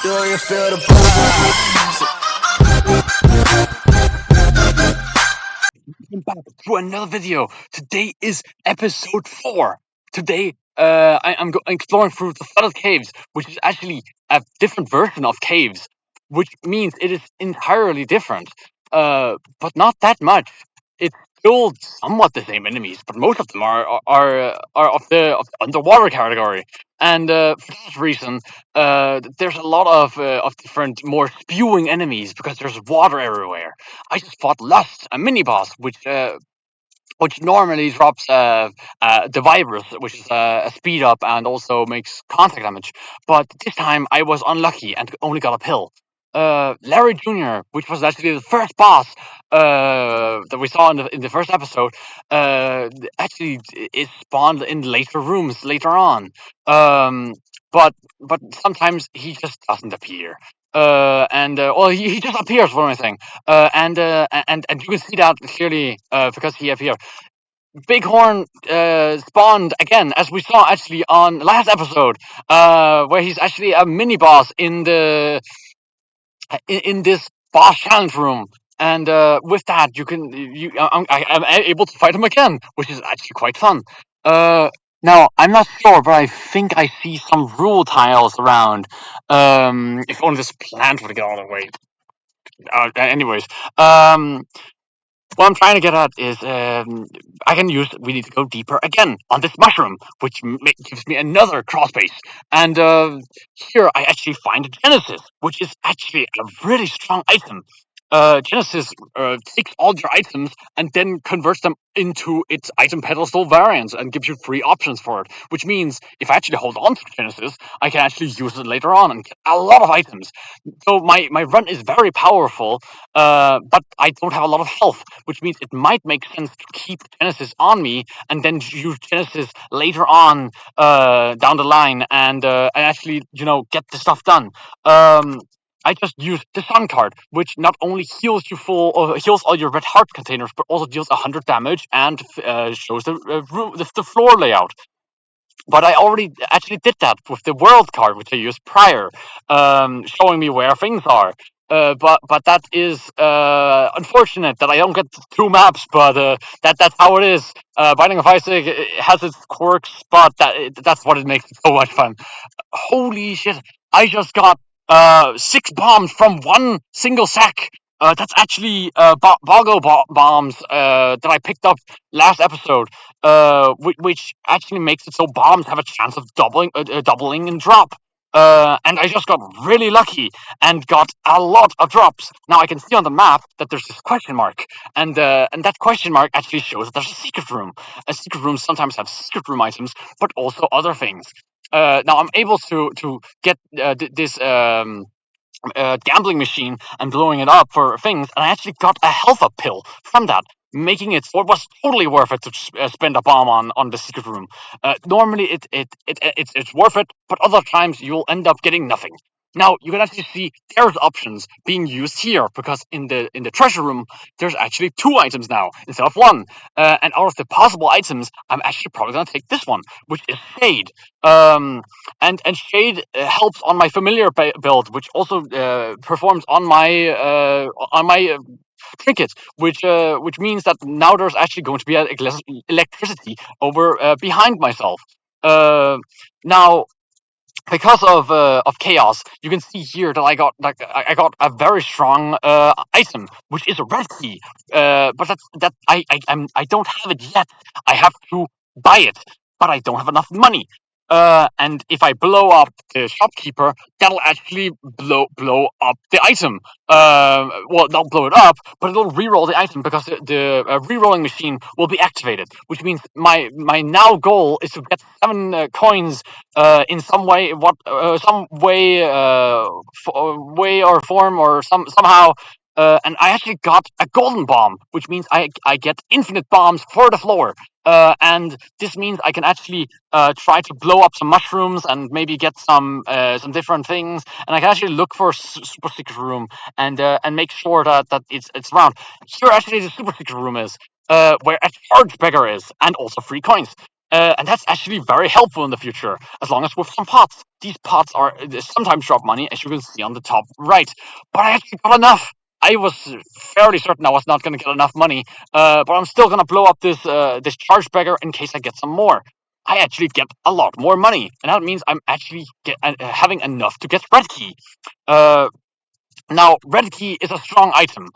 Do you feel the vibes? Welcome back to another video. Today is episode 4. Today, I'm exploring through the flooded caves, which is actually a different version of caves, which means it is entirely different. But not that much. It's still somewhat the same enemies, but most of them are of the underwater category. And for that reason, there's a lot of different, more spewing enemies because there's water everywhere. I just fought Lust, a mini boss, which normally drops the virus, which is a speed up and also makes contact damage. But this time I was unlucky and only got a pill. Larry Jr., which was actually the first boss that we saw in the first episode, actually is spawned in later rooms later on. Um, but sometimes he just doesn't appear. He just appears for anything. And you can see that clearly because he appeared. Bighorn spawned again, as we saw actually on last episode, where he's actually a mini boss in this boss challenge room. And with that, I'm able to fight him again, which is actually quite fun. Now I'm not sure, but I think I see some rule tiles around. If only this plant would get out of the way. Anyways, what I'm trying to get at is we need to go deeper again on this mushroom, which gives me another cross base. And here I actually find a Genesis, which is actually a really strong item. Genesis takes all your items and then converts them into its item pedestal variants and gives you 3 options for it. Which means if I actually hold on to Genesis, I can actually use it later on and get a lot of items. So my run is very powerful, but I don't have a lot of health, which means it might make sense to keep Genesis on me and then use Genesis later on down the line and actually get the stuff done. I just use the Sun card, which not only heals all your red heart containers, but also deals 100 damage and shows the floor layout. But I already actually did that with the world card, which I used prior, showing me where things are. But that is unfortunate that I don't get 2 maps, but that's how it is. Binding of Isaac has its quirks, but that's what it makes it so much fun. Holy shit! I just got 6 bombs from one single sack. That's actually bombs that I picked up last episode, which actually makes it so bombs have a chance of doubling in drop. And I just got really lucky and got a lot of drops. Now I can see on the map that there's this question mark, and that question mark actually shows that there's a secret room. Secret rooms sometimes have secret room items, but also other things. Now I'm able to get this gambling machine and blowing it up for things, and I actually got a health up pill from that, making it so it was totally worth it to spend a bomb on the secret room. Normally it's worth it, but other times you'll end up getting nothing. Now you can actually see there's options being used here because in the treasure room there's actually 2 items now instead of 1. And out of the possible items, I'm actually probably gonna take this one, which is Shade. And Shade helps on my familiar build, which also performs on my trinket, which means that now there's actually going to be electricity over behind myself. Uh, Now, because of chaos, you can see here that I got a very strong item, which is a red key. But I don't have it yet. I have to buy it, but I don't have enough money. And if I blow up the shopkeeper, that'll actually blow up the item. Well, not blow it up, but it'll reroll the item because the rerolling machine will be activated. Which means my now goal is to get 7 coins in some way, some way, way or form or somehow. And I actually got a golden bomb, which means I get infinite bombs for the floor. And this means I can actually try to blow up some mushrooms and maybe get some different things. And I can actually look for a super secret room and make sure that it's around. Here actually the super secret room is where a charge beggar is, and also 3 coins. And that's actually very helpful in the future, as long as with some pots. These pots are sometimes drop money, as you can see on the top right. But I actually got enough. I was fairly certain I was not going to get enough money, but I'm still going to blow up this charge beggar in case I get some more. I actually get a lot more money, and that means I'm actually having enough to get red key. Uh, Now, red key is a strong item,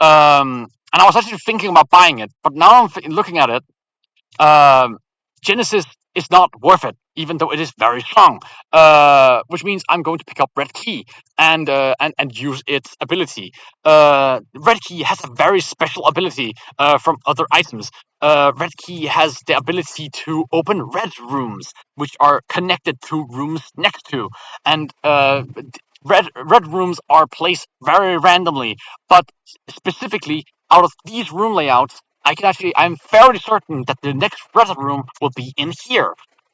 and I was actually thinking about buying it, but now I'm looking at it. um, Genesis is not worth it, even though it is very strong. Which means I'm going to pick up Red Key and use its ability. Red Key has a very special ability from other items. Red Key has the ability to open red rooms, which are connected to rooms next to, and red rooms are placed very randomly, but specifically out of these room layouts I'm fairly certain that the next Reddit room will be in here.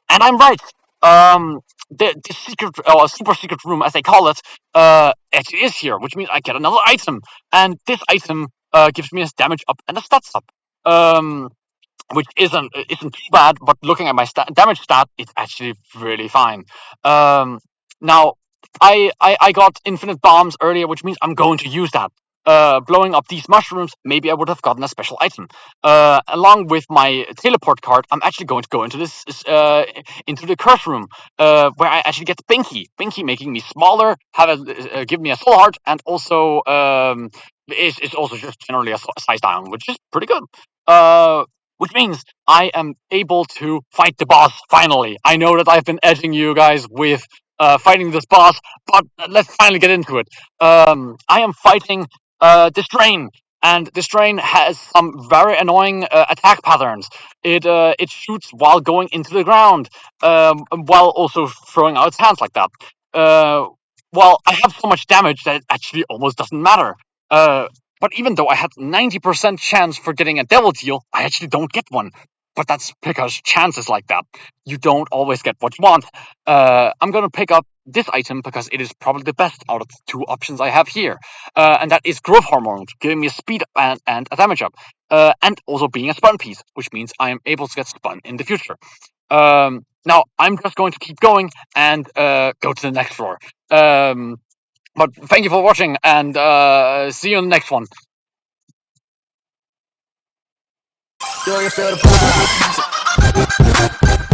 And I'm right. The secret, super secret room, as they call it, actually is here, which means I get another item. And this item gives me a damage up and a stats up. Which isn't too bad, but looking at my damage stat, it's actually really fine. Um, Now, I got infinite bombs earlier, which means I'm going to use that. Blowing up these mushrooms, maybe I would have gotten a special item. Along with my teleport card, I'm actually going to go into into the curse room, where I actually get Binky. Binky making me smaller, give me a soul heart, and also is also just generally a size down, which is pretty good. Which means I am able to fight the boss finally. I know that I've been edging you guys with fighting this boss, but let's finally get into it. I am fighting this drain, and this drain has some very annoying attack patterns. It shoots while going into the ground, while also throwing out its hands like that. Uh, well, I have so much damage that it actually almost doesn't matter. Uh, but even though I had 90% chance for getting a devil deal, I actually don't get one. But that's because chances like that. You don't always get what you want. I'm gonna pick up this item because it is probably the best out of the two options I have here. And that is growth hormone, giving me a speed and a damage up. And also being a spun piece, which means I am able to get spun in the future. Now, I'm just going to keep going and go to the next floor. But thank you for watching, and see you in the next one. You can feel the vibe.